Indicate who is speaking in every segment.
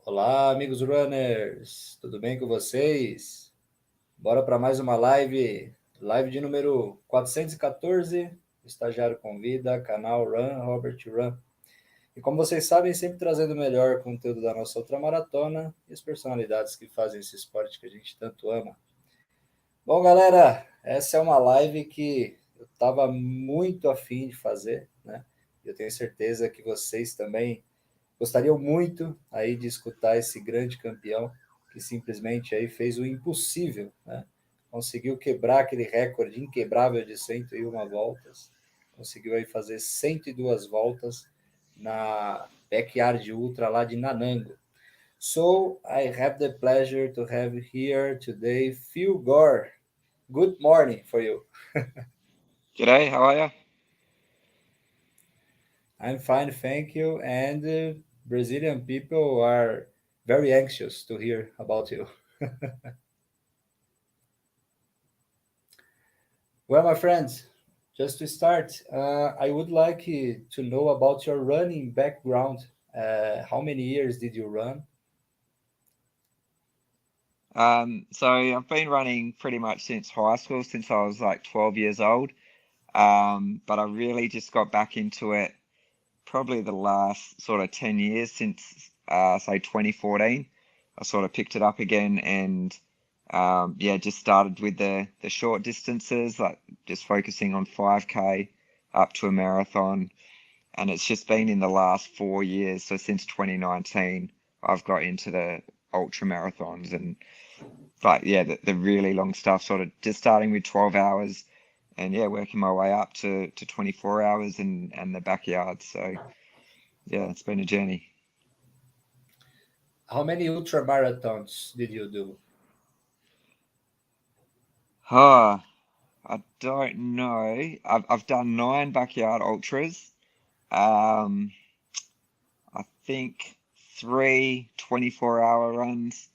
Speaker 1: Olá, amigos runners, tudo bem com vocês? Bora para mais uma live de número 414. O estagiário convida, canal Run, Robert Run. E como vocês sabem, sempre trazendo o melhor conteúdo da nossa ultramaratona e as personalidades que fazem esse esporte que a gente tanto ama. Bom, galera, essa é uma live que eu estava muito afim de fazer, né? Eu tenho certeza que vocês também gostariam muito aí de escutar esse grande campeão que simplesmente aí fez o impossível, né? Conseguiu quebrar aquele recorde inquebrável de 101 voltas, conseguiu aí fazer 102 voltas na Backyard Ultra lá de Nanango. So I have the pleasure to have here today Phil Gore. Good morning for you.
Speaker 2: G'day, how are you?
Speaker 1: I'm fine, thank you. And Brazilian people are very anxious to hear about you. Well, my friends, just to start, I would like to know about your running background. How many years did you run?
Speaker 2: So I've been running pretty much since high school, since I was like 12 years old. But I really just got back into it probably the last sort of 10 years since, say 2014. I sort of picked it up again and, yeah, just started with the short distances, like just focusing on 5K up to a marathon. And it's just been in the last 4 years, so since 2019, I've got into the ultra marathons and but yeah, the really long stuff, sort of just starting with 12 hours and yeah, working my way up to 24 hours and the backyard. So yeah, it's been a journey.
Speaker 1: How many ultra marathons did you do?
Speaker 2: Ah, I don't know. I've done 9 backyard ultras. Um, I think three 24-hour runs,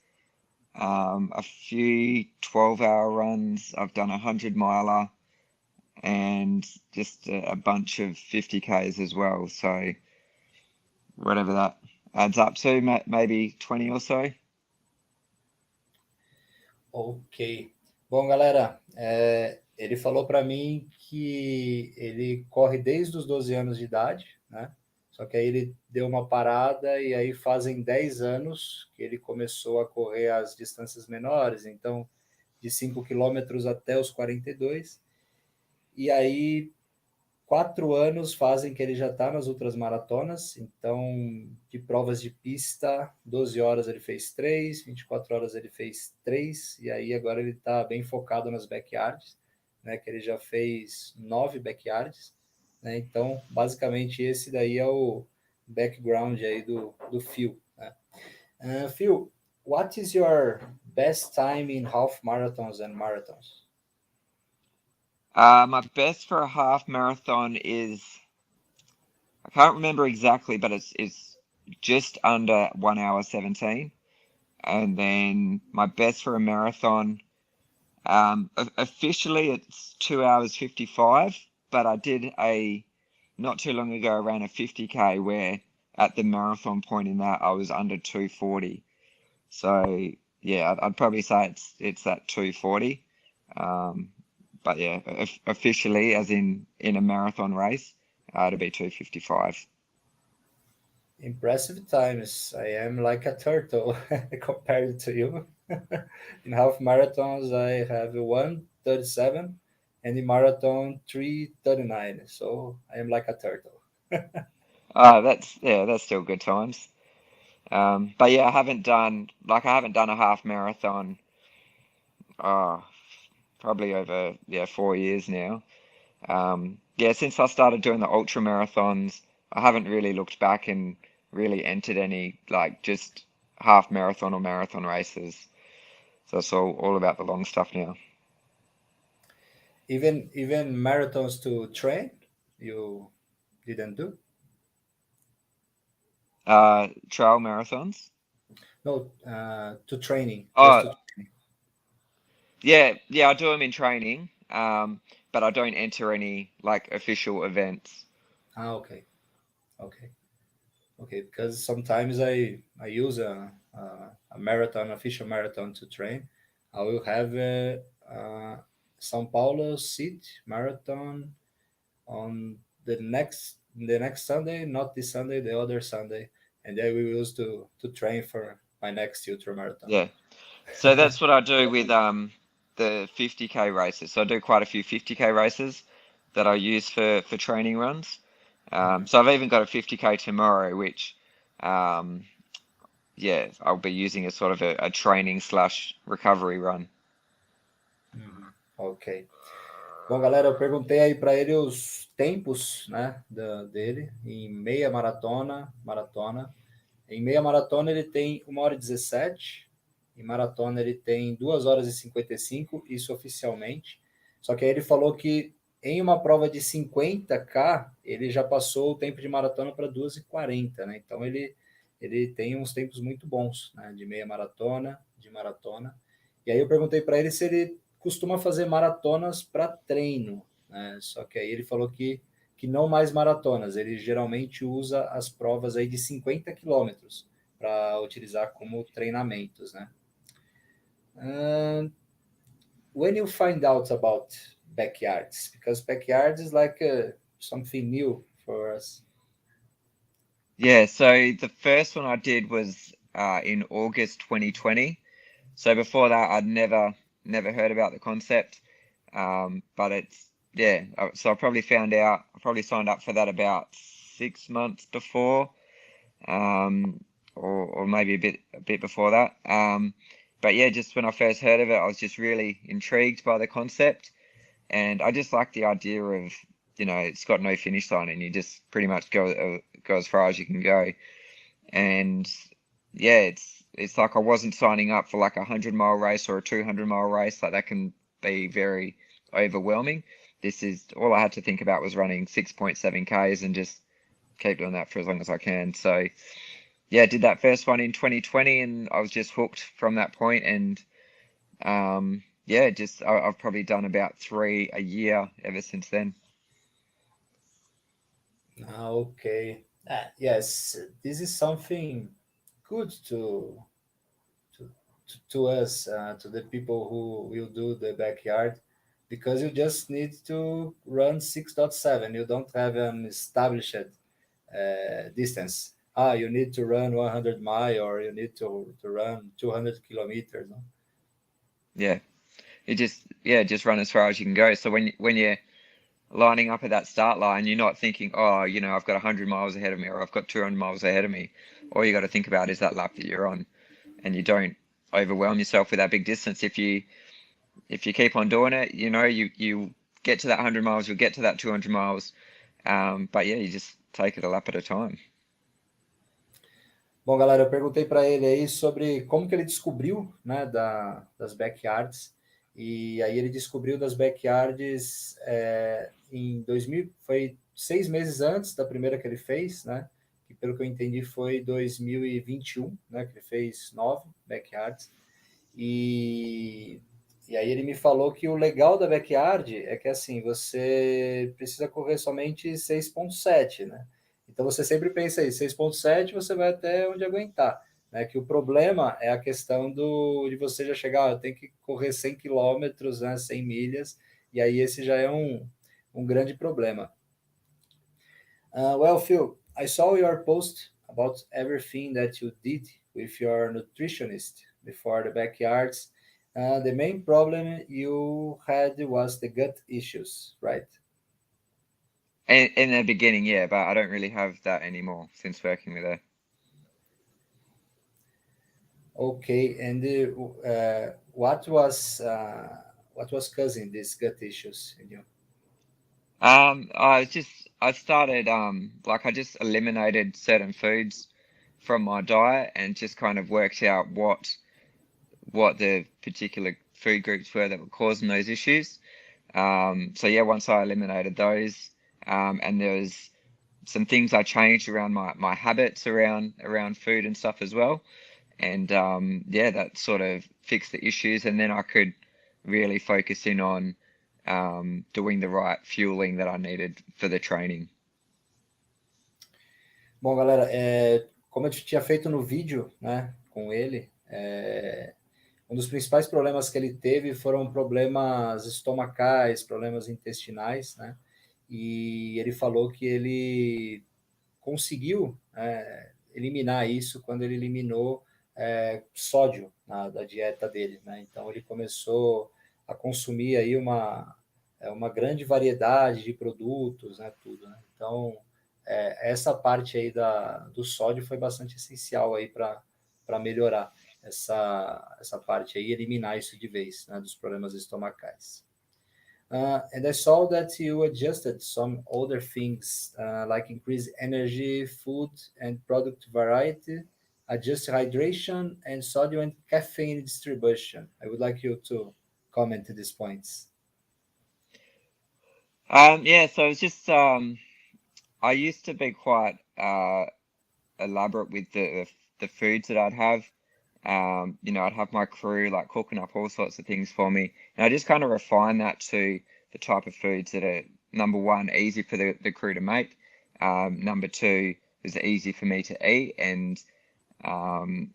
Speaker 2: a few 12-hour runs. I've done 100 miler and just a bunch of 50Ks as well. So whatever that adds up to, maybe 20 or so.
Speaker 1: Ok. Bom, galera, ele falou para mim que ele corre desde os 12 anos de idade, né? Só que aí ele deu uma parada e aí fazem 10 anos que ele começou a correr as distâncias menores, então de 5 quilômetros até os 42. E aí 4 anos fazem que ele já está nas outras maratonas, então de provas de pista, 12 horas ele fez 3, 24 horas ele fez 3, e aí agora ele está bem focado nas backyards, né, que ele já fez 9 backyards, né, então basicamente esse daí é o background aí do Phil. Né. Phil, what is your best time in half marathons and marathons?
Speaker 2: My best for a half marathon is, I can't remember exactly, but it's just under 1 hour 17. And then my best for a marathon, officially it's 2 hours 55, but I did not too long ago, I ran a 50K where at the marathon point in that I was under 240. So yeah, I'd probably say it's that 240. Um, but yeah, officially, as in a marathon race, it'd be 255.
Speaker 1: Impressive times. I am like a turtle compared to you. In half marathons, I have 1:37, and in marathon 3:39. So I am like a turtle.
Speaker 2: That's still good times. But yeah, I haven't done a half marathon. Uh, Probably over 4 years now. Yeah, since I started doing the ultra marathons, I haven't really looked back and really entered any like just half marathon or marathon races. So it's all about the long stuff now.
Speaker 1: Even marathons to train, you didn't do?
Speaker 2: Trail marathons.
Speaker 1: No, to training, just
Speaker 2: Oh,
Speaker 1: to.
Speaker 2: yeah, I do them in training, but I don't enter any like official events.
Speaker 1: Ah, okay, okay. Okay, because sometimes I use a marathon, official marathon to train. I will have a São Paulo City marathon on the next Sunday, not this Sunday, the other Sunday, and then we will use to train for my next ultra marathon.
Speaker 2: Yeah. So that's what I do with the 50K races. So I do quite a few 50K races that I use for training runs. So I've even got a 50K tomorrow, which yeah, I'll be using as sort of a training slash recovery run.
Speaker 1: Ok. Bom, galera, eu perguntei aí para ele os tempos, né, dele em meia maratona. Em meia maratona ele tem 1h17, em maratona ele tem 2h55, isso oficialmente. Só que aí ele falou que em uma prova de 50K, ele já passou o tempo de maratona para 2h40, né? Então ele tem uns tempos muito bons, né, de meia maratona, de maratona. E aí eu perguntei para ele se ele costuma fazer maratonas para treino, né? Só que aí ele falou que não mais maratonas, ele geralmente usa as provas aí de 50 quilômetros para utilizar como treinamentos, né? When you find out about backyards, because backyards is like something new for us.
Speaker 2: Yeah, so the first one I did was in August 2020. So before that, I'd never heard about the concept. But it's yeah. So I probably found out. I probably signed up for that about 6 months before, or maybe a bit before that. But yeah, just when I first heard of it, I was just really intrigued by the concept, and I just like the idea of it's got no finish line, and you just pretty much go as far as you can go. And yeah, it's like I wasn't signing up for like a 100-mile race or a 200-mile race. Like that can be very overwhelming. This is all I had to think about was running 6.7 Ks and just keep doing that for as long as I can. So yeah, did that first one in 2020 and I was just hooked from that point. And yeah, just I've probably done about 3 a year ever since then.
Speaker 1: Okay. Yes, this is something good to, to us, to the people who will do the backyard, because you just need to run 6.7. You don't have an established distance. You need to run 100 mile or you need to run 200 kilometers. No?
Speaker 2: Yeah, just run as far as you can go. So when you're lining up at that start line, you're not thinking, oh, I've got 100 miles ahead of me or I've got 200 miles ahead of me. All you got to think about is that lap that you're on, and you don't overwhelm yourself with that big distance. If you keep on doing it, you get to that 100 miles, you'll get to that 200 miles. But yeah, you just take it a lap at a time.
Speaker 1: Bom, galera, eu perguntei para ele aí sobre como que ele descobriu, né, das backyards. E aí ele descobriu das backyards em 2000, foi 6 meses antes da primeira que ele fez, né? Que pelo que eu entendi foi 2021, né? Que ele fez 9 backyards. E aí ele me falou que o legal da backyard é que assim, você precisa correr somente 6.7, né? Então você sempre pensa aí, 6.7 você vai até onde aguentar, né? Que o problema é a questão de você já chegar, tem que correr 100 quilômetros, né? 100 milhas, e aí esse já é um grande problema. Well, Phil, I saw your post about everything that you did with your nutritionist before the backyards. The main problem you had was the gut issues, right?
Speaker 2: In the beginning, yeah, but I don't really have that anymore since working with her.
Speaker 1: Okay, and what was causing these gut issues in you?
Speaker 2: I started like I just eliminated certain foods from my diet and just kind of worked out what the particular food groups were that were causing those issues. So yeah, once I eliminated those, and there was some things I changed around my habits around food and stuff as well. And yeah, that sort of fixed the issues, and then I could really focus in on doing the right fueling that I needed for the training.
Speaker 1: Bom, galera, como eu tinha feito no vídeo, né, com ele, um dos principais problemas que ele teve foram problemas estomacais, problemas intestinais, né? E ele falou que ele conseguiu eliminar isso quando ele eliminou sódio da dieta dele, né? Então ele começou a consumir aí uma grande variedade de produtos, né? Tudo, né? Então essa parte aí do sódio foi bastante essencial aí para melhorar essa parte aí, eliminar isso de vez, né? Dos problemas estomacais. And I saw that you adjusted some other things, like increase energy, food, and product variety, adjust hydration, and sodium and caffeine distribution. I would like you to comment to these points.
Speaker 2: Yeah, so it's just I used to be quite elaborate with the foods that I'd have. I'd have my crew like cooking up all sorts of things for me, and I just kind of refine that to the type of foods that are number one, easy for the crew to make. Number two, is easy for me to eat, and um,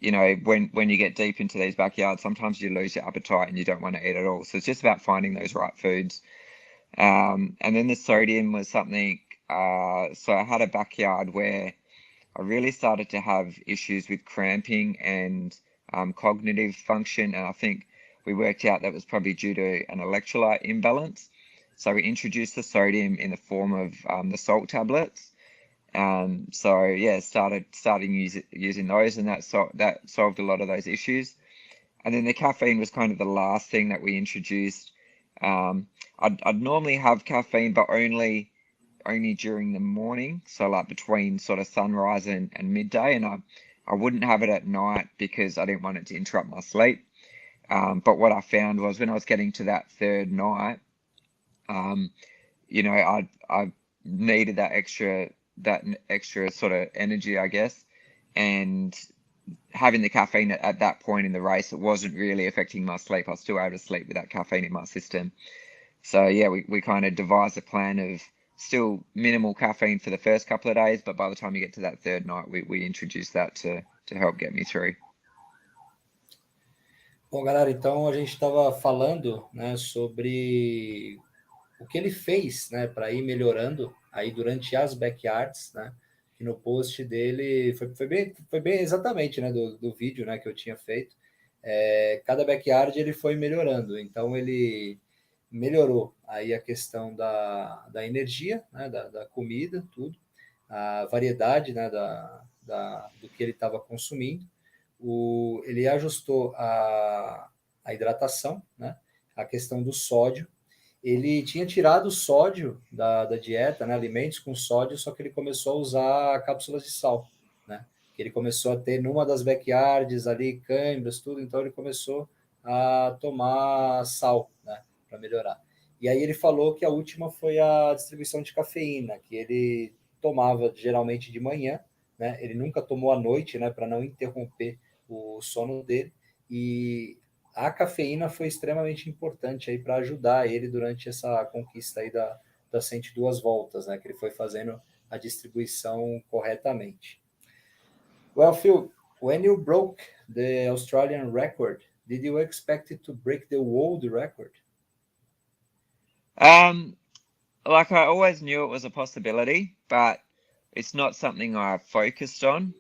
Speaker 2: when you get deep into these backyards, sometimes you lose your appetite and you don't want to eat at all. So it's just about finding those right foods. And then the sodium was something. So I had a backyard where I really started to have issues with cramping and cognitive function, and I think we worked out that was probably due to an electrolyte imbalance. So we introduced the sodium in the form of the salt tablets. So yeah, starting using those, and that solved a lot of those issues. And then the caffeine was kind of the last thing that we introduced. I'd normally have caffeine, but only during the morning, so like between sort of sunrise and midday, and I wouldn't have it at night because I didn't want it to interrupt my sleep. But what I found was when I was getting to that third night, I needed that extra sort of energy, I guess, and having the caffeine at that point in the race, it wasn't really affecting my sleep. I was still able to sleep with that caffeine in my system. So yeah, we kind of devised a plan of still minimal caffeine for the first couple of days, but by the time you get to that third night, we introduced that to help get me through.
Speaker 1: Bom, galera, então a gente estava falando, né, sobre o que ele fez, né, para ir melhorando aí durante as backyards, né? Que no post dele foi bem exatamente, né, do vídeo, né, que eu tinha feito. Cada backyard ele foi melhorando, então ele melhorou aí a questão da energia, né, da comida, tudo, a variedade, né, do que ele estava consumindo. Ele ajustou a hidratação, né, a questão do sódio. Ele tinha tirado o sódio da dieta, né, alimentos com sódio, só que ele começou a usar cápsulas de sal, né? Ele começou a ter numa das backyards ali câimbras, tudo, então ele começou a tomar sal, né, para melhorar. E aí ele falou que a última foi a distribuição de cafeína, que ele tomava geralmente de manhã, né? Ele nunca tomou à noite, né, para não interromper o sono dele. E a cafeína foi extremamente importante aí para ajudar ele durante essa conquista aí das 102 voltas, né, que ele foi fazendo a distribuição corretamente. Well, Phil, when you broke the Australian record, did you expect it to break the world record?
Speaker 2: Like I always knew it was a possibility, but it's not something I focused on.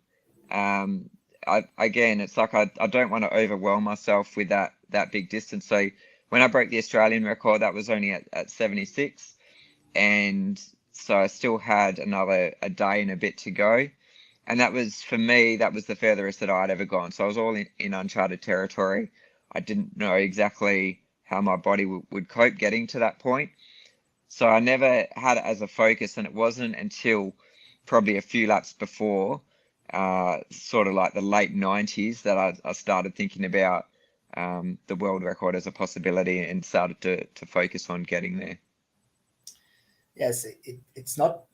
Speaker 2: Again, it's like I don't want to overwhelm myself with that big distance. So when I broke the Australian record, that was only at 76, and so I still had a day and a bit to go. And that was, for me, that was the furthest that I'd ever gone. So I was all in uncharted territory. I didn't know exactly how my body would cope getting to that point. So I never had it as a focus, and it wasn't until probably a few laps before, sort of like the late 90s, that I started thinking about the world record as a possibility and started to focus on getting there.
Speaker 1: Yes, it's not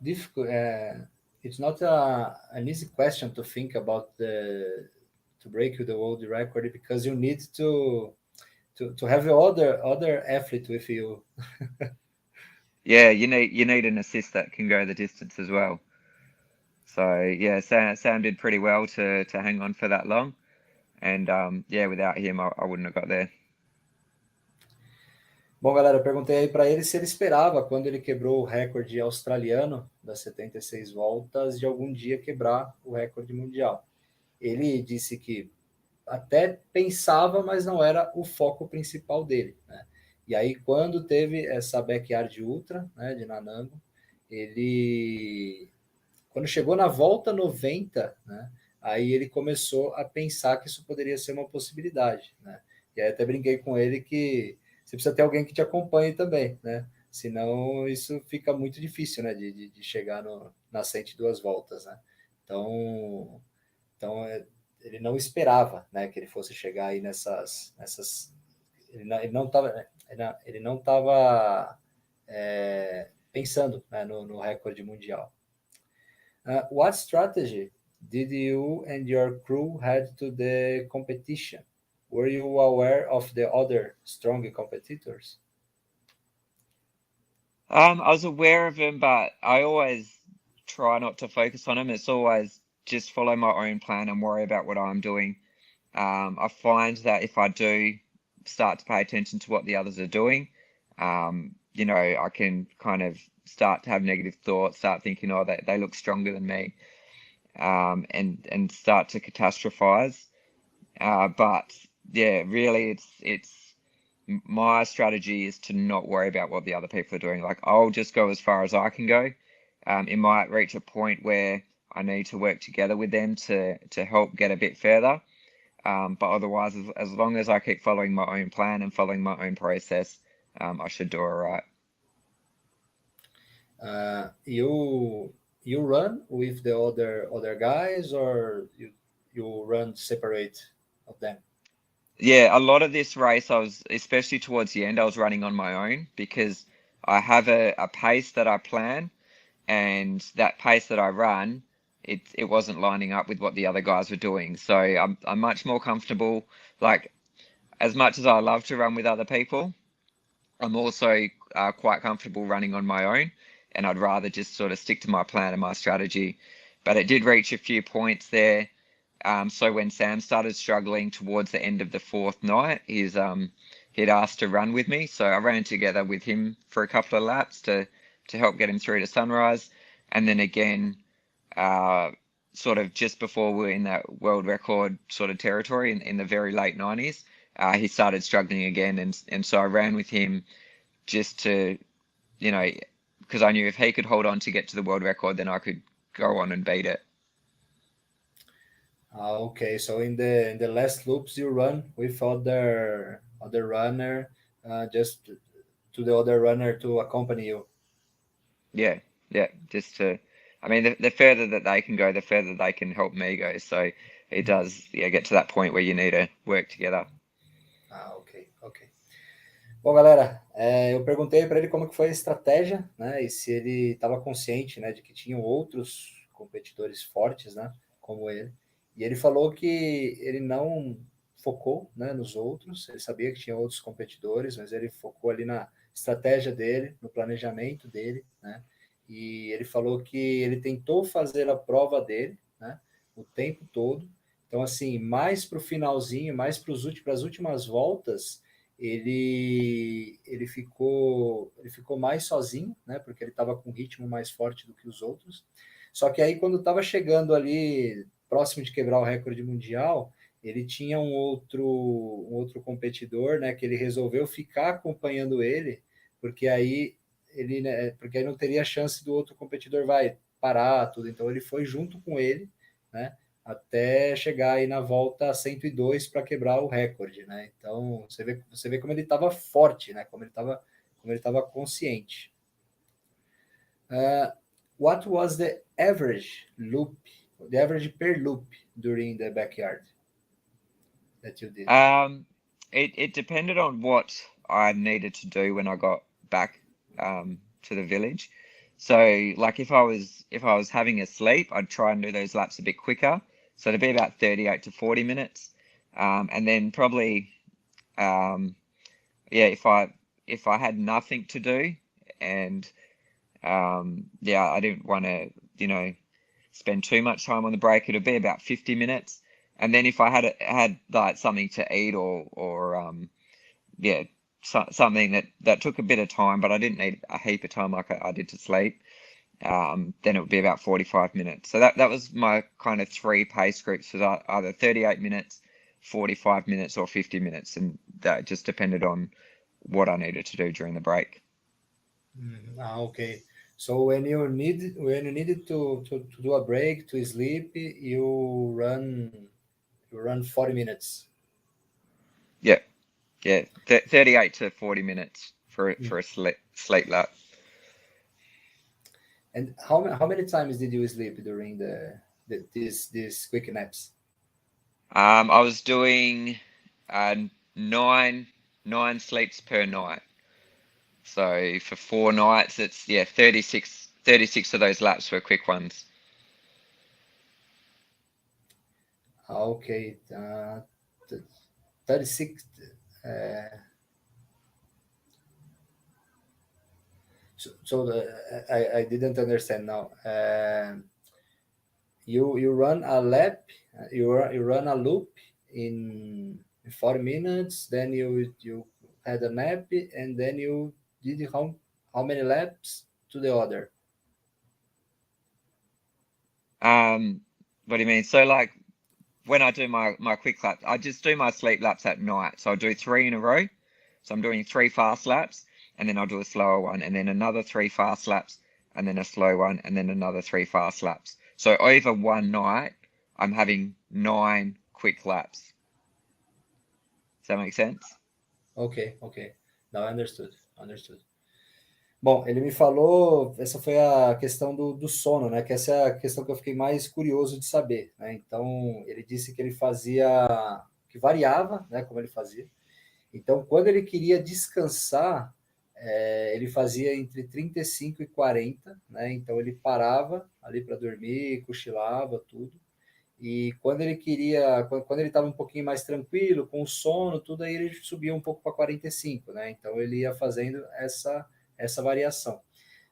Speaker 1: difficult. It's not an easy question to think about to break the world record, because you need to have other athlete with you.
Speaker 2: Yeah, you need an assist that can go the distance as well. So yeah, Sam did pretty well to hang on for that long, and yeah, without him, I wouldn't have got there.
Speaker 1: Bom, galera, eu perguntei aí para ele se ele esperava, quando ele quebrou o recorde australiano das 76 voltas, de algum dia quebrar o recorde mundial. Ele disse que até pensava, mas não era o foco principal dele, né? E aí, quando teve essa Backyard Ultra, né, de Nanango, ele, quando chegou na volta 90, né, aí ele começou a pensar que isso poderia ser uma possibilidade, né? E aí até brinquei com ele que você precisa ter alguém que te acompanhe também, né? Senão isso fica muito difícil, né, de chegar nas 102 voltas, né? Então ele não esperava, né, que ele fosse chegar aí nessas ele não estava ele não estava pensando, né, no recorde mundial. What strategy did you and your crew head to the competition? Were you aware of the other strong competitors?
Speaker 2: I was aware of him, but I always try not to focus on him. It's always just follow my own plan and worry about what I'm doing. I find that if I do start to pay attention to what the others are doing, you know, I can kind of start to have negative thoughts, start thinking, oh, they look stronger than me, and start to catastrophize. But yeah, really, it's my strategy is to not worry about what the other people are doing. Like I'll just go as far as I can go. It might reach a point where I need to work together with them to help get a bit further. But otherwise, as long as I keep following my own plan and following my own process, I should do all right.
Speaker 1: You run with the other guys, or you run separate of them?
Speaker 2: Yeah, a lot of this race, I was, especially towards the end, I was running on my own because I have a pace that I plan, and that pace that I run, it wasn't lining up with what the other guys were doing. So I'm much more comfortable. Like as much as I love to run with other people, I'm also quite comfortable running on my own, and I'd rather just sort of stick to my plan and my strategy. But it did reach a few points there. So when Sam started struggling towards the end of the fourth night, he'd asked to run with me. So I ran together with him for a couple of laps to help get him through to sunrise. And then again, sort of just before we were in that world record sort of territory in the very late 90s, he started struggling again. And so I ran with him just to, you know, because I knew if he could hold on to get to the world record, then I could go on and beat it.
Speaker 1: Okay, so in the last loops you run with other runner, just to the other runner to accompany you.
Speaker 2: Yeah, yeah, just to, I mean, the further that they can go, the further they can help me go. So it does, yeah, get to that point where you need to work together.
Speaker 1: Ok, ok. Bom, galera, eu perguntei para ele como que foi a estratégia, né, e se ele estava consciente, né, de que tinham outros competidores fortes, né, como ele. E ele falou que ele não focou, né, nos outros, ele sabia que tinha outros competidores, mas ele focou ali na estratégia dele, no planejamento dele, né, e ele falou que ele tentou fazer a prova dele, né, o tempo todo. Então, assim, mais para o finalzinho, mais para as últimas voltas, ele ficou mais sozinho, né? Porque ele estava com um ritmo mais forte do que os outros. Só que aí quando estava chegando ali próximo de quebrar o recorde mundial, ele tinha um outro competidor, né? Que ele resolveu ficar acompanhando ele, porque aí porque aí não teria chance do outro competidor vai parar tudo. Então ele foi junto com ele, né? Até chegar aí na volta 102 para quebrar o recorde, né? Então você vê como ele estava forte, né? Como ele estava consciente. What was the average per loop during the backyard that you did?
Speaker 2: It depended on what I needed to do when I got back to the village. So like if I was having a sleep, I'd try and do those laps a bit quicker. So it'd be about 38 to 40 minutes. And then probably yeah, if I had nothing to do and yeah, I didn't want to, you know, spend too much time on the break, it'll be about 50 minutes. And then if I had like something to eat or yeah, something that took a bit of time, but I didn't need a heap of time like I did to sleep, then it would be about 45 minutes. So that was my kind of three pace groups, was either 38 minutes, 45 minutes, or 50 minutes, and that just depended on what I needed to do during the break.
Speaker 1: Okay. So when you needed to do a break to sleep, you run 40 minutes.
Speaker 2: Yeah, yeah, 38 to 40 minutes for
Speaker 1: Mm.
Speaker 2: a sleep lap.
Speaker 1: And how many times did you sleep during these quick naps?
Speaker 2: I was doing uh, nine nine sleeps per night. So for 4 nights, it's 36 of those laps were quick ones.
Speaker 1: Okay, 36. Uh, I didn't understand now. You run a lap, you run a loop in 40 minutes, then you had a nap, and then you did how many laps to the other?
Speaker 2: Um, what do you mean? So like when I do my quick laps, I just do my sleep laps at night. So I do three in a row. So I'm doing three fast laps, and then I'll do a slower one, and then another three fast laps, and then a slow one, and then another three fast laps. So over one night, I'm having nine quick laps. Does that make sense?
Speaker 1: Ok, ok. Now I understood, understood. Bom, ele me falou, essa foi a questão do sono, né? Que essa é a questão que eu fiquei mais curioso de saber, né? Então, ele disse que ele fazia, que variava, né? Como ele fazia. Então, quando ele queria descansar, ele fazia entre 35 e 40, né? Então, ele parava ali para dormir, cochilava, tudo. E quando ele queria, quando ele estava um pouquinho mais tranquilo, com o sono, tudo, aí ele subia um pouco para 45, né? Então, ele ia fazendo essa variação.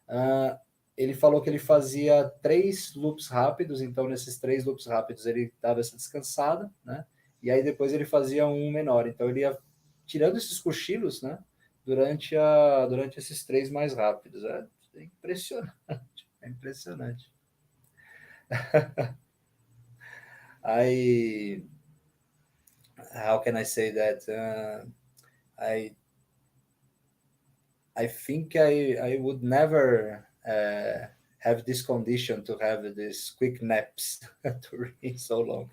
Speaker 1: Ah, ele falou que ele fazia 3 loops rápidos, então nesses 3 loops rápidos ele dava essa descansada, né? E aí depois ele fazia um menor. Então ele ia tirando esses cochilos, né? Durante esses 3 mais rápidos. É impressionante, é impressionante. I How can I say that? I I think I would never have this condition to have these quick naps to read so long.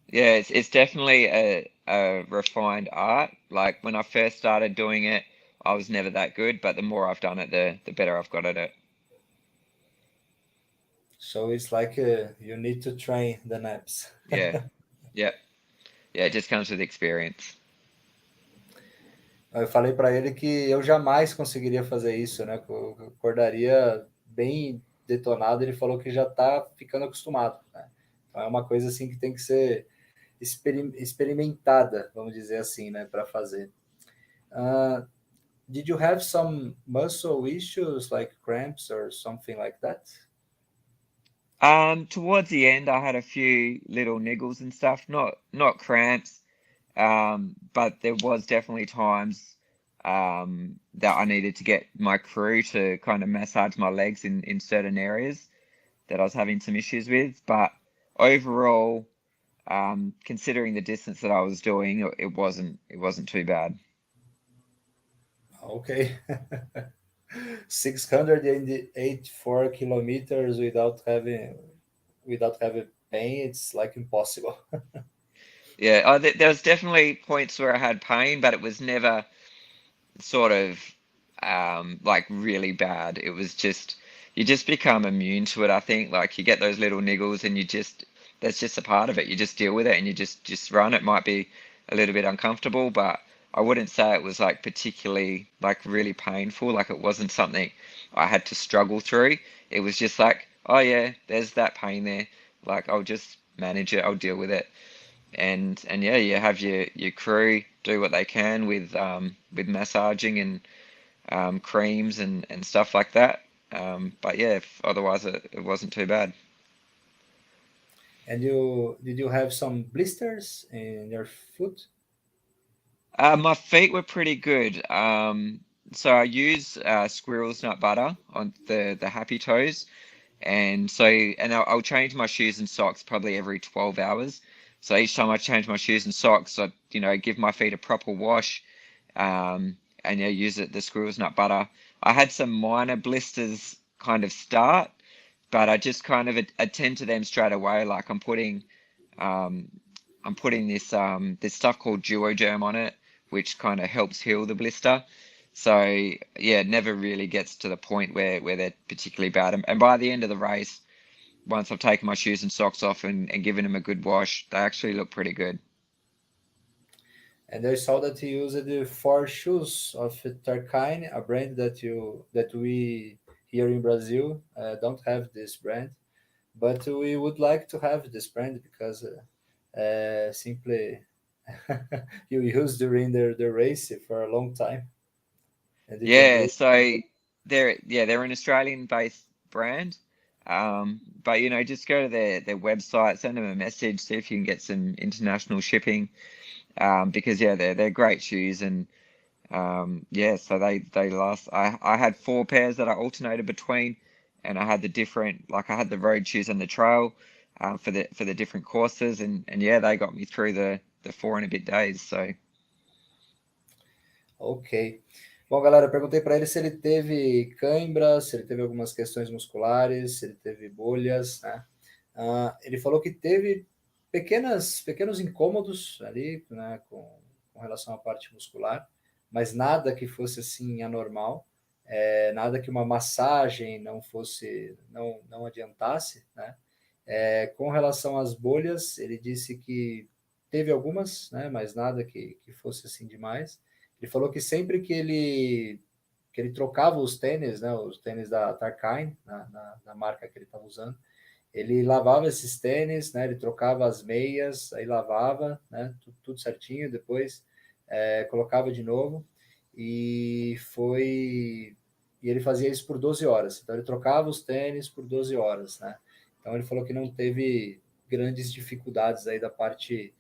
Speaker 2: Yeah, it's definitely a refined art. Like when I first started doing it, I was never that good, but the more I've done it, the better I've got at it.
Speaker 1: So it's like you need to train the naps.
Speaker 2: Yeah, yeah, yeah. It just comes with experience.
Speaker 1: Eu falei para ele que eu jamais conseguiria fazer isso, né? Eu acordaria bem detonado. Ele falou que já está ficando acostumado, né? Então é uma coisa assim que tem que ser experimentada, vamos dizer assim, né? Para fazer. Uh, did you have some muscle issues like cramps or something like that?
Speaker 2: Towards the end, I had a few little niggles and stuff, not cramps, but there was definitely times that I needed to get my crew to kind of massage my legs in certain areas that I was having some issues with. But overall, considering the distance that I was doing, it wasn't too bad.
Speaker 1: Okay. 684 kilometers without having pain, it's like impossible.
Speaker 2: Yeah, there was definitely points where I had pain, but it was never sort of like really bad. It was just you just become immune to it, I think. Like you get those little niggles and you just that's just a part of it. You just deal with it and you just run. It might be a little bit uncomfortable, but I wouldn't say it was like particularly like really painful. Like it wasn't something I had to struggle through. It was just like, oh yeah, there's that pain there. Like I'll just manage it. I'll deal with it and yeah, you have your crew do what they can with massaging and creams and stuff like that. But yeah, otherwise it wasn't too bad.
Speaker 1: And did you have some blisters in your foot?
Speaker 2: My feet were pretty good. So I use squirrel's nut butter on the happy toes, and I'll change my shoes and socks probably every 12 hours. So each time I change my shoes and socks, I give my feet a proper wash, and yeah, use the squirrel's nut butter. I had some minor blisters kind of start, but I just kind of attend to them straight away. Like um, I'm putting this stuff called Duoderm on it, which kind of helps heal the blister. So yeah, it never really gets to the point where they're particularly bad. And by the end of the race, once I've taken my shoes and socks off and given them a good wash, they actually look pretty good.
Speaker 1: And I saw that you used the four shoes of Tarkine, a brand that we here in Brazil don't have this brand, but we would like to have this brand because simply you use during the race for a long time and you can
Speaker 2: Yeah,
Speaker 1: do.
Speaker 2: so they're an Australian-based brand. But just go to their website, send them a message, see if you can get some international shipping. Because yeah, they're great shoes and yeah, so they last. I had four pairs that I alternated between, and I had the different like I had the road shoes and the trail for the different courses, and yeah, they got me through the 4 and a bit days. So
Speaker 1: Ok. Bom, galera, eu perguntei para ele se ele teve cãibra, se ele teve algumas questões musculares, se ele teve bolhas, né? Ele falou que teve pequenos incômodos ali, né, com relação à parte muscular, mas nada que fosse assim anormal, nada que uma massagem não adiantasse, né? Com relação às bolhas, ele disse que teve algumas, né, mas nada que fosse assim demais. Ele falou que sempre que ele trocava os tênis, né, os tênis da Tarkine, na marca que ele estava usando, ele lavava esses tênis, né, ele trocava as meias, aí lavava, né, tudo certinho, depois colocava de novo e foi e ele fazia isso por 12 horas. Então ele trocava os tênis por 12 horas, né? Então ele falou que não teve grandes dificuldades aí da parte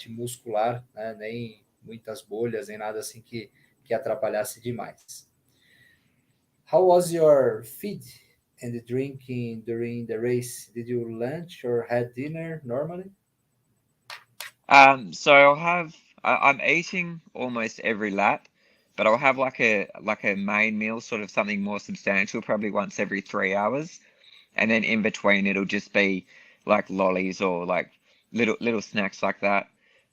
Speaker 1: muscular, né, nem muitas bolhas, nem nada assim que atrapalhasse demais. How was your feed and drinking during the race? Did you lunch or had dinner normally?
Speaker 2: so I'm eating almost every lap, but I'll have like a main meal, sort of something more substantial, probably once every 3 hours. And then in between it'll just be like lollies or like little snacks like that.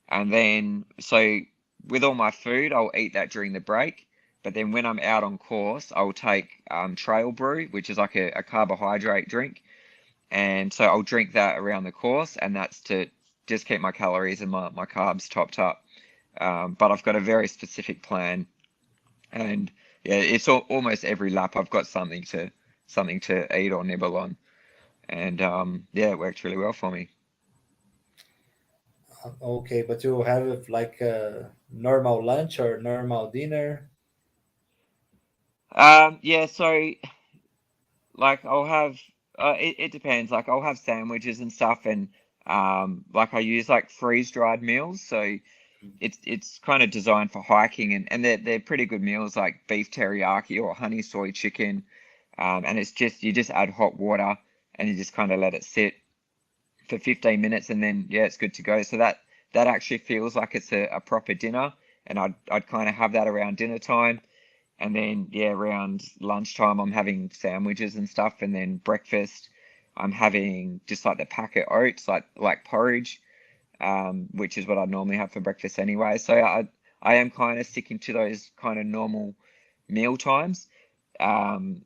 Speaker 2: And then so with all my food, I'll eat that during the break. But then when I'm out on course, I'll take Trail Brew, which is like a carbohydrate drink. And so I'll drink that around the course, and that's to just keep my calories and my carbs topped up. But I've got a very specific plan, and yeah, it's almost every lap I've got something to eat or nibble on, and yeah, it worked really well for me.
Speaker 1: Okay, but you have like a normal lunch or normal dinner?
Speaker 2: Yeah, so like I'll have it depends. Like I'll have sandwiches and stuff, and like I use like freeze dried meals, so it's kind of designed for hiking, and they're pretty good meals like beef teriyaki or honey soy chicken, and it's just you just add hot water and you just kind of let it sit for 15 minutes, and then yeah, it's good to go. So that actually feels like it's a proper dinner, and I'd kind of have that around dinner time. And then yeah, around lunchtime I'm having sandwiches and stuff, and then breakfast I'm having just like the packet oats, like porridge, which is what I normally have for breakfast anyway. So I am kind of sticking to those kind of normal meal times um,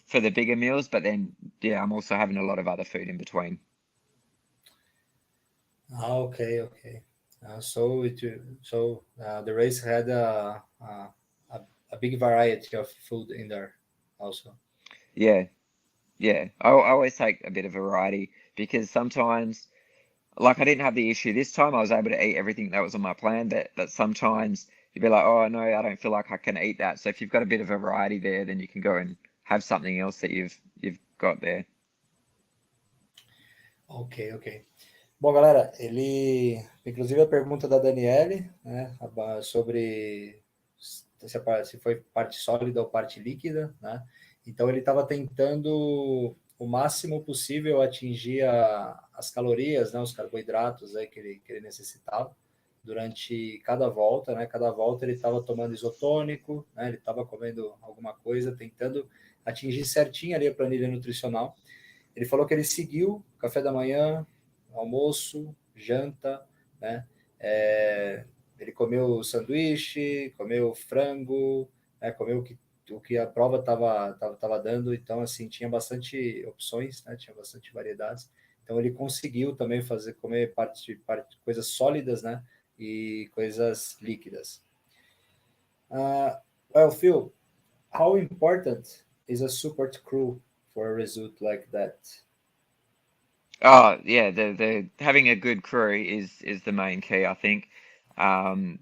Speaker 2: for the bigger meals, but then yeah, I'm also having a lot of other food in between.
Speaker 1: Okay, okay. The race had a big variety of food in there also.
Speaker 2: Yeah, yeah. I always take a bit of variety because sometimes, like I didn't have the issue this time. I was able to eat everything that was on my plan, but sometimes you'd be like, oh no, I don't feel like I can eat that. So if you've got a bit of variety there, then you can go and have something else that you've got there.
Speaker 1: Ok, ok. Bom, galera, ele. Inclusive a pergunta da Daniele, né, sobre se foi parte sólida ou parte líquida, né? Então ele estava tentando o máximo possível atingir as calorias, né, os carboidratos aí que ele necessitava durante cada volta, né? Cada volta ele estava tomando isotônico, né? Ele estava comendo alguma coisa, tentando atingir certinho ali a planilha nutricional. Ele falou que ele seguiu café da manhã, almoço, janta, né? Ele comeu sanduíche, comeu frango, né? Comeu o que a prova estava dando, então assim tinha bastante opções, né? Tinha bastante variedades. Então ele conseguiu também comer coisas sólidas, né? E coisas líquidas. Well, Phil, how important is a support crew for a result like that?
Speaker 2: Oh yeah, the having a good crew is the main key, I think. Um,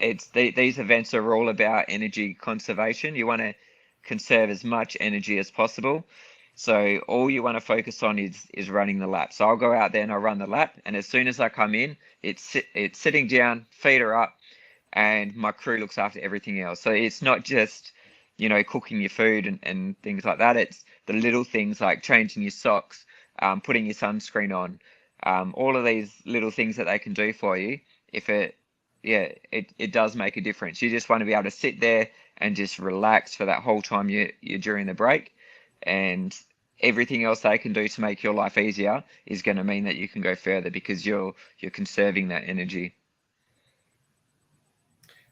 Speaker 2: these events are all about energy conservation. You want to conserve as much energy as possible. So all you want to focus on is running the lap. So I'll go out there and I'll run the lap, and as soon as I come in, it's sitting down, feet are up, and my crew looks after everything else. So it's not just, cooking your food and things like that. It's the little things like changing your socks, putting your sunscreen on, all of these little things that they can do for you. If it, yeah, it does make a difference. You just want to be able to sit there and just relax for that whole time you're during the break, and everything else they can do to make your life easier is going to mean that you can go further because you're conserving that energy.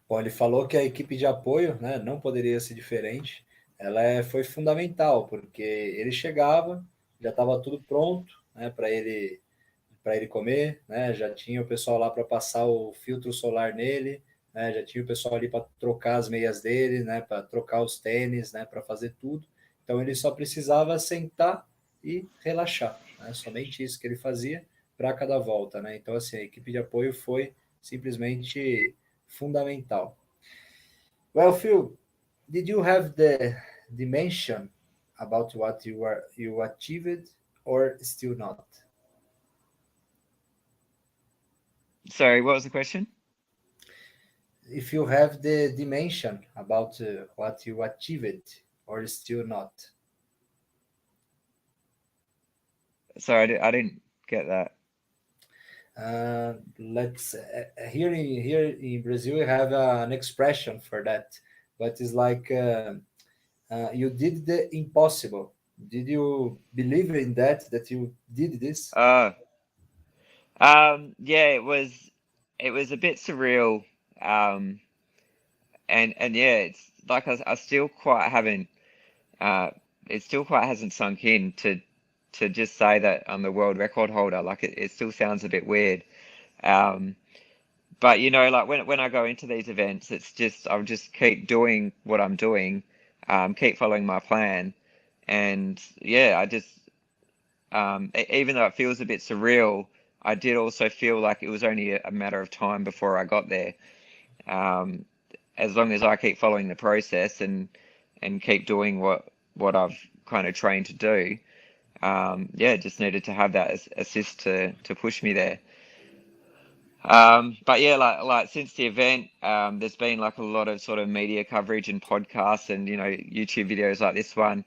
Speaker 1: Bom, ele falou que a equipe de apoio, né, não poderia ser diferente. Foi fundamental, porque ele chegava, já estava tudo pronto, né, para ele comer, né, já tinha o pessoal lá para passar o filtro solar nele, né, já tinha o pessoal ali para trocar as meias dele, né, para trocar os tênis, né, para fazer tudo. Então ele só precisava sentar e relaxar, né, somente isso que ele fazia para cada volta, né. Então assim a equipe de apoio foi simplesmente fundamental. Well, Phil, did you have the dimension about what you achieved, or still not?
Speaker 2: Sorry, what was the question?
Speaker 1: If you have the dimension about what you achieved, or still not?
Speaker 2: Sorry, I didn't get that.
Speaker 1: Let's here in Brazil we have an expression for that, but it's like you did the impossible. Did you believe in that you did this?
Speaker 2: Uh, yeah, it was a bit surreal. Um, and yeah, it's like I still quite haven't uh, it still quite hasn't sunk in to just say that I'm the world record holder. Like it still sounds a bit weird. Um, but like when I go into these events, it's just I'll just keep doing what I'm doing, keep following my plan, and yeah, I just even though it feels a bit surreal, I did also feel like it was only a matter of time before I got there. Um, as long as I keep following the process and keep doing what I've kind of trained to do, yeah, just needed to have that assist to push me there. But yeah, like since the event, there's been like a lot of sort of media coverage and podcasts and YouTube videos like this one,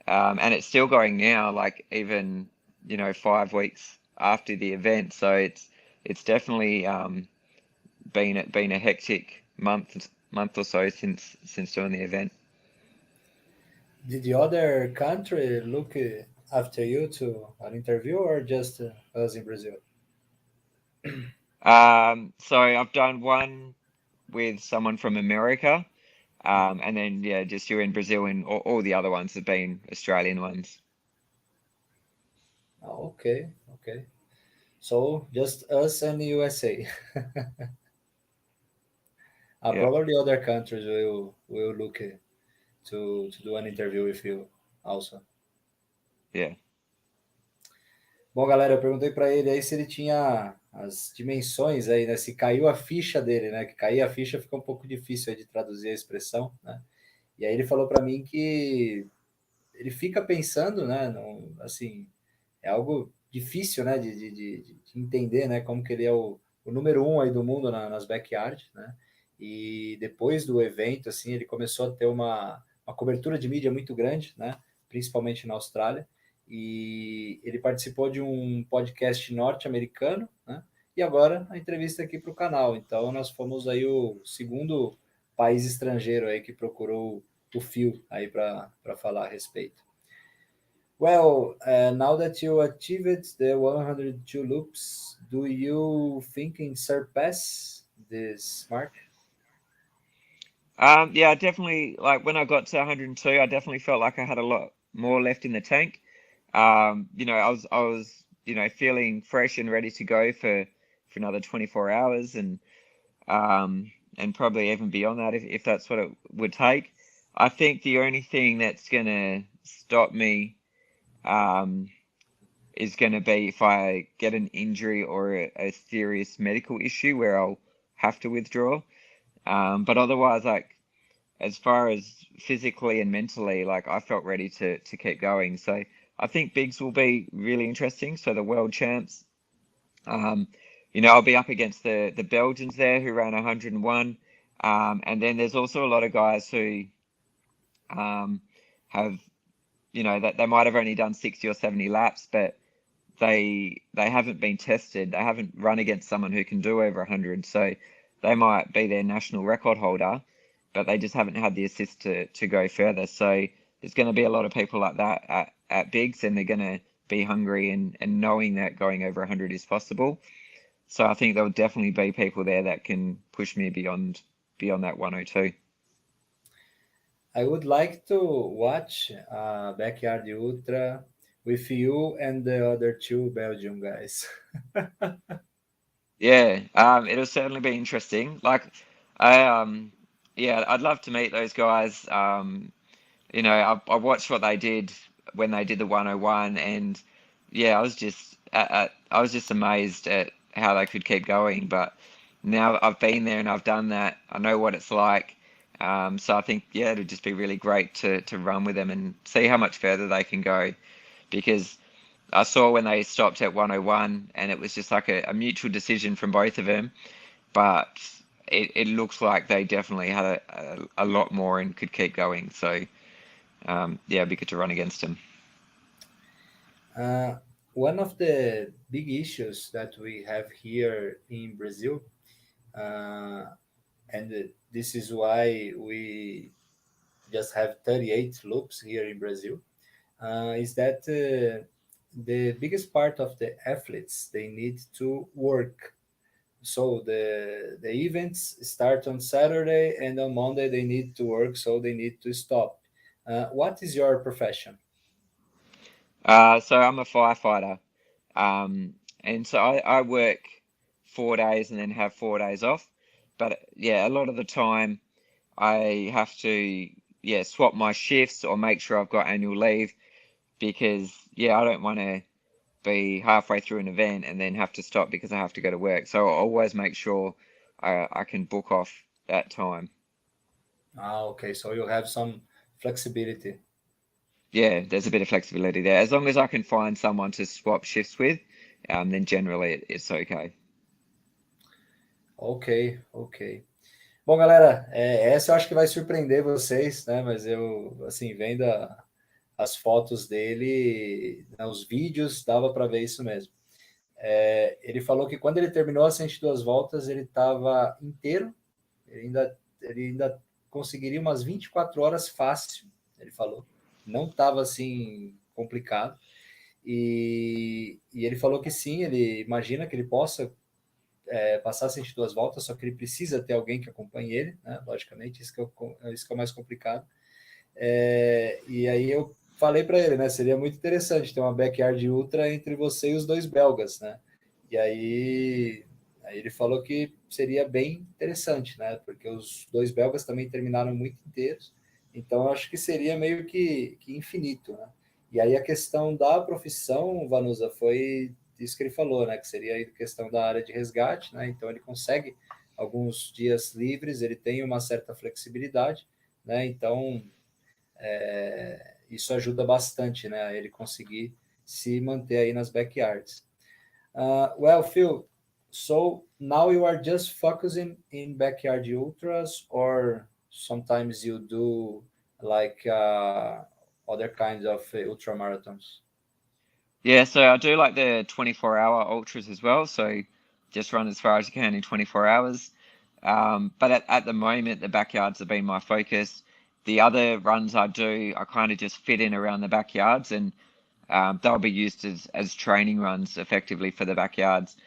Speaker 2: and it's still going now, like even 5 weeks after the event. So it's definitely been a hectic month or so since doing the event.
Speaker 1: Did the other country look after you to an interview, or just us in Brazil?
Speaker 2: So I've done one with someone from America, and then yeah, just you in Brazil, and all the other ones have been Australian ones.
Speaker 1: Oh, okay, okay. So just us and the USA.
Speaker 2: Yeah,
Speaker 1: Probably other countries will look to do an interview with you also.
Speaker 2: yeah.
Speaker 1: Bom, galera, eu perguntei para ele aí se ele tinha as dimensões aí, né? Se caiu a ficha dele, né? Que cair a ficha fica um pouco difícil aí de traduzir a expressão, né? E aí ele falou para mim que ele fica pensando, né? Assim, é algo difícil, né, de entender, né, como que ele é o número um aí do mundo nas backyard, né? E depois do evento, assim, ele começou a ter uma cobertura de mídia muito grande, né? Principalmente na Austrália. E ele participou de um podcast norte-americano, né? E agora a entrevista aqui para o canal. Então nós fomos aí o segundo país estrangeiro aí que procurou o Phil aí para falar a respeito. Well, now that you achieved the 102 loops, do you think in surpass this mark?
Speaker 2: Yeah, definitely. Like when I got to 102, I definitely felt like I had a lot more left in the tank. I was, feeling fresh and ready to go for another 24 hours and probably even beyond that if that's what it would take. I think the only thing that's gonna stop me um, is going to be if I get an injury or a serious medical issue where I'll have to withdraw. But otherwise, like as far as physically and mentally, like I felt ready to keep going. So I think bigs will be really interesting. So the world champs, um, I'll be up against the Belgians there who ran 101. And then there's also a lot of guys who have, that they might have only done 60 or 70 laps, but they haven't been tested. They haven't run against someone who can do over 100. So they might be their national record holder, but they just haven't had the assist to go further. So there's going to be a lot of people like that at bigs, and they're going to be hungry and knowing that going over 100 is possible. So I think there'll definitely be people there that can push me beyond that 102.
Speaker 1: I would like to watch Backyard Ultra with you and the other two Belgium guys.
Speaker 2: Yeah, it'll certainly be interesting. Like, yeah, I'd love to meet those guys. I watched what they did when they did the 101, and yeah, I was just amazed at how they could keep going. But now I've been there and I've done that. I know what it's like. So I think yeah, it'd just be really great to run with them and see how much further they can go, because I saw when they stopped at 101, and it was just like a mutual decision from both of them. But it looks like they definitely had a lot more and could keep going. So yeah, it'd be good to run against them.
Speaker 1: Uh, One of the big issues that we have here in Brazil, uh, and this is why we just have 38 loops here in Brazil, is that the biggest part of the athletes they need to work. So the events start on Saturday, and on Monday they need to work, so they need to stop. What is your profession?
Speaker 2: So I'm a firefighter, and so I work 4 days and then have 4 days off. But yeah, a lot of the time I have to swap my shifts or make sure I've got annual leave, because yeah, I don't want to be halfway through an event and then have to stop because I have to go to work. So I always make sure I can book off that time.
Speaker 1: Okay, so you have some flexibility.
Speaker 2: Yeah, there's a bit of flexibility there. As long as I can find someone to swap shifts with, then generally it's okay.
Speaker 1: Ok, ok. Bom, galera, essa eu acho que vai surpreender vocês, né? Mas eu, assim, vendo as fotos dele, né, os vídeos, dava para ver isso mesmo. Ele falou que quando ele terminou as 102 voltas, ele estava inteiro, ele ainda conseguiria umas 24 horas fácil, ele falou. Não estava assim complicado. E ele falou que sim, ele imagina que ele possa passar 102 voltas, só que ele precisa ter alguém que acompanhe ele, né? Logicamente, isso que é o mais complicado. E aí eu falei para ele, né? Seria muito interessante ter uma backyard ultra entre você e os dois belgas, né? E aí ele falou que seria bem interessante, né? Porque os dois belgas também terminaram muito inteiros, então eu acho que seria meio que infinito, né? E aí a questão da profissão, Vanusa, foi isso que ele falou, né? Que seria a questão da área de resgate, né? Então ele consegue alguns dias livres, ele tem uma certa flexibilidade, né? Então isso ajuda bastante, né? A ele conseguir se manter aí nas backyards. Well, Phil, so now you are just focusing in backyard ultras, or sometimes you do like other kinds of ultra marathons?
Speaker 2: Yeah, so I do like the 24-hour ultras as well. So just run as far as you can in 24 hours. But at the moment, the backyards have been my focus. The other runs I do, I kind of just fit in around the backyards, and they'll be used as training runs effectively for the backyards.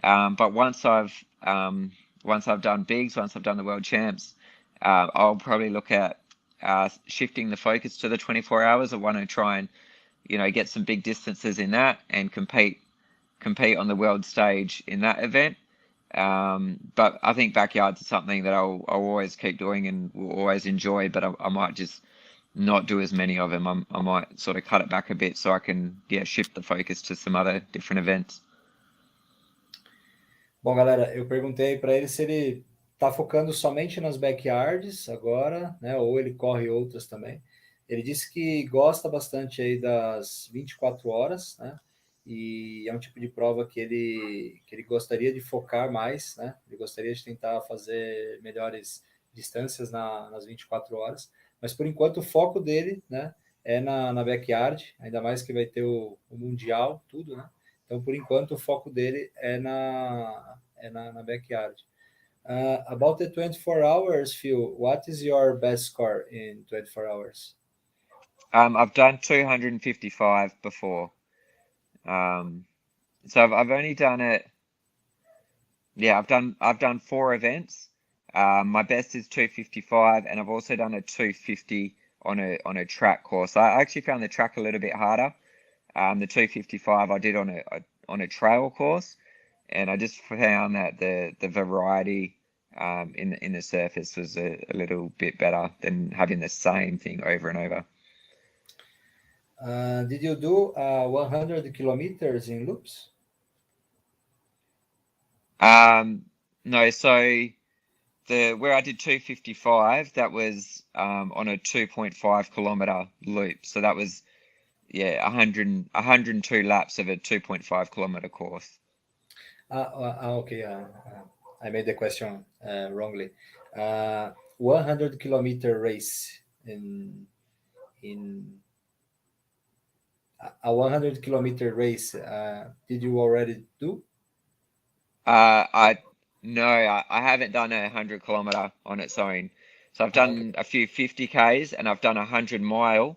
Speaker 2: But once I've done bigs, once I've done the world champs, I'll probably look at shifting the focus to the 24 hours. I want to try and get some big distances in that and compete on the world stage in that event. But I think backyards are something that I'll always keep doing and will always enjoy, but I might just not do as many of them. I might sort of cut it back a bit so I can shift the focus to some other different events.
Speaker 1: Bom, galera, eu perguntei para ele se ele está focando somente nas backyards agora, né? Ou ele corre outras também. Ele disse que gosta bastante aí das 24 horas, né? E é um tipo de prova que ele gostaria de focar mais, né? Ele gostaria de tentar fazer melhores distâncias nas 24 horas. Mas por enquanto o foco dele, né? É na backyard, ainda mais que vai ter o Mundial, tudo, né? Então, por enquanto, o foco dele é na backyard. About the 24 hours, Phil, what is your best score in 24 hours?
Speaker 2: I've done 255 before. So I've only done it. Yeah, I've done 4 events. My best is 255, and I've also done a 250 on a track course. I actually found the track a little bit harder. The 255 I did on a trail course, and I just found that the variety in the surface was a little bit better than having the same thing over and over.
Speaker 1: Did you do 100 kilometers in loops?
Speaker 2: No, so where I did 255, that was on a 2.5 kilometer loop. So that was 102 laps of a 2.5 kilometer course.
Speaker 1: Okay. I made the question wrongly. 100-kilometer race in a 100-kilometer race. Did you already do?
Speaker 2: I haven't done a 100-kilometer on its own. So I've done a few 50Ks and I've done 100-mile,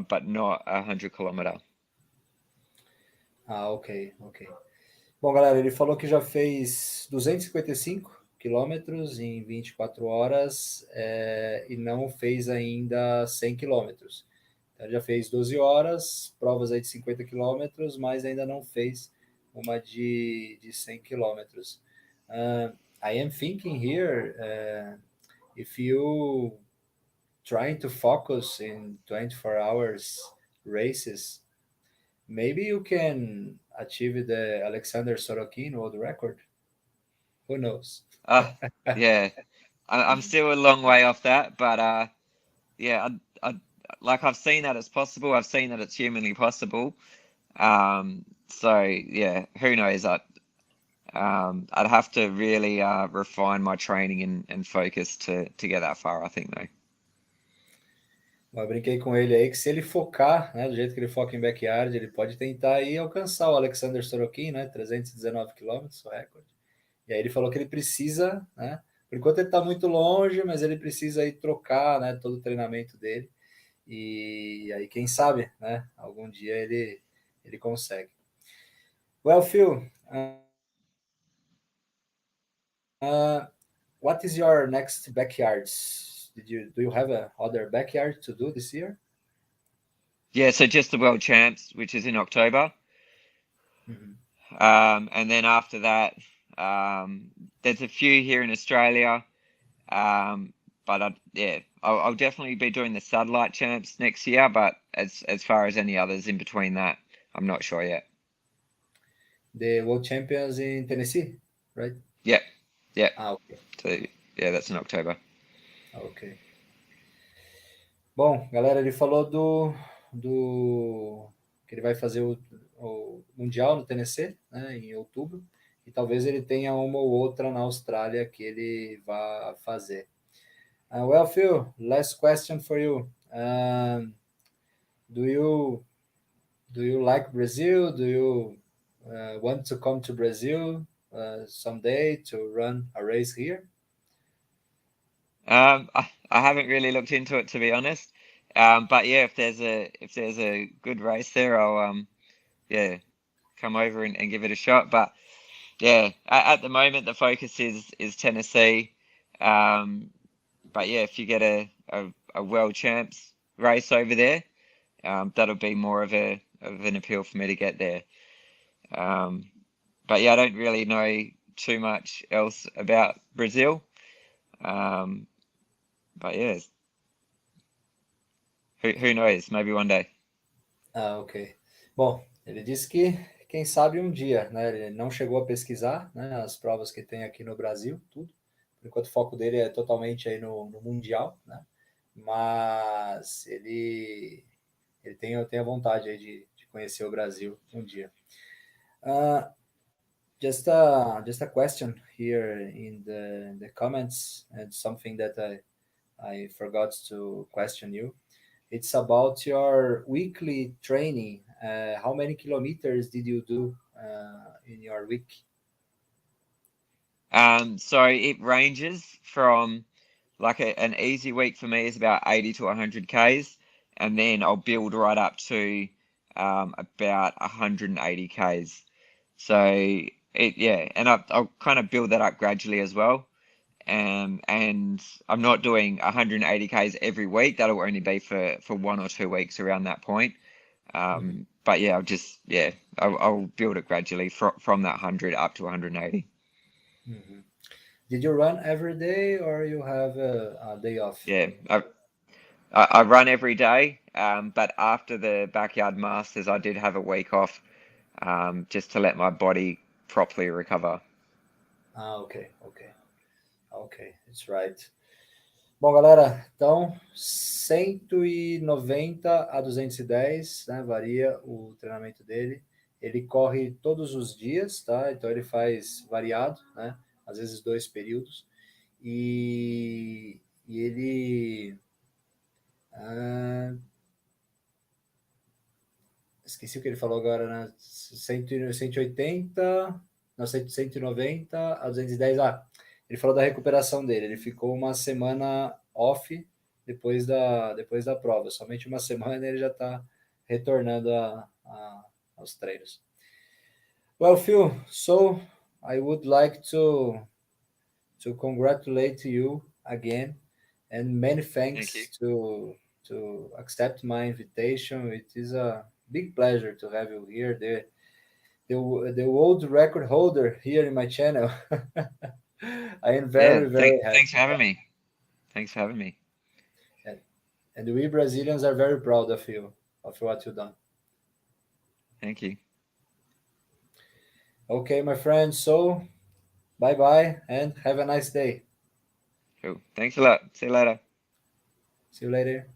Speaker 2: but not a 100-kilometer.
Speaker 1: Ok. Bom, galera, ele falou que já fez 255 quilômetros em 24 horas e não fez ainda 100 quilômetros. Então, ele já fez 12 horas, provas aí de 50 quilômetros, mas ainda não fez uma de 100 quilômetros. I am thinking here, if you trying to focus in 24 hours races, maybe you can achieve the Alexander Sorokin world record. Who knows?
Speaker 2: Yeah, I'm still a long way off that, but yeah, like I've seen that it's possible. I've seen that it's humanly possible. So yeah, who knows? I'd have to really refine my training and focus to get that far, I think, though.
Speaker 1: Eu brinquei com ele aí que se ele focar, né, do jeito que ele foca em backyard, ele pode tentar aí alcançar o Alexander Sorokin, né, 319 quilômetros, o recorde. E aí ele falou que ele precisa, né, por enquanto ele está muito longe, mas ele precisa aí trocar, né, todo o treinamento dele. E aí quem sabe, né, algum dia ele consegue. Well, Phil, what is your next backyards? Do you have a other backyard to do this year?
Speaker 2: Yeah, so just the World Champs, which is in October. And then after that, there's a few here in Australia. But I'll definitely be doing the Satellite Champs next year. But as far as any others in between that, I'm not sure yet.
Speaker 1: The World Champions in Tennessee, right?
Speaker 2: Yeah.
Speaker 1: Okay.
Speaker 2: So yeah, that's in October.
Speaker 1: Ok. Bom, galera, ele falou do que ele vai fazer o Mundial no TNC, né, em outubro, e talvez ele tenha uma ou outra na Austrália que ele vá fazer. Well, Phil, last question for you. Do you like Brazil? Do you want to come to Brazil someday to run a race here?
Speaker 2: I haven't really looked into it, to be honest. But yeah, if there's a good race there, I'll yeah, come over and give it a shot. But yeah, at the moment the focus is Tennessee. But yeah, if you get a world champs race over there, that'll be more of an appeal for me to get there. But yeah, I don't really know too much else about Brazil. But yeah, who knows? Maybe one day.
Speaker 1: Ok. Bom, ele disse que quem sabe um dia, né? Ele não chegou a pesquisar, né, as provas que tem aqui no Brasil, tudo. Por enquanto o foco dele é totalmente aí no Mundial, né? Mas ele tem a vontade aí de conhecer o Brasil um dia. Uh, just a question here in the comments, and something that I forgot to question you. It's about your weekly training. How many kilometers did you do in your week?
Speaker 2: So it ranges from like an easy week for me is about 80 to 100 Ks, and then I'll build right up to about 180 Ks. So and I'll kind of build that up gradually as well. And I'm not doing 180 Ks every week. That'll only be for 1 or 2 weeks around that point. But yeah, I'll build it gradually from that 100 up to 180.
Speaker 1: Mm-hmm. Did you run every day or you have a day off?
Speaker 2: Yeah, I run every day, but after the Backyard Masters, I did have a week off just to let my body properly recover.
Speaker 1: Ok, it's right. Bom, galera, então 190 a 210, né, varia o treinamento dele. Ele corre todos os dias, tá? Então ele faz variado, né? Às vezes 2 períodos. E ele esqueci o que ele falou agora, né? 180, não, 190 a 210. Ele falou da recuperação dele. Ele ficou uma semana off depois da prova. Somente uma semana ele já está retornando aos treinos. Well, Phil, so I would like to congratulate you again, and many thanks to accept my invitation. It is a big pleasure to have you here, the world record holder here in my channel. I am very, very happy.
Speaker 2: Thanks for having me. Thanks for having me.
Speaker 1: And we Brazilians are very proud of you, of what you've done.
Speaker 2: Thank you.
Speaker 1: Okay, my friends. So, bye-bye and have a nice day.
Speaker 2: Cool. Thanks a lot. See you later.
Speaker 1: See you later.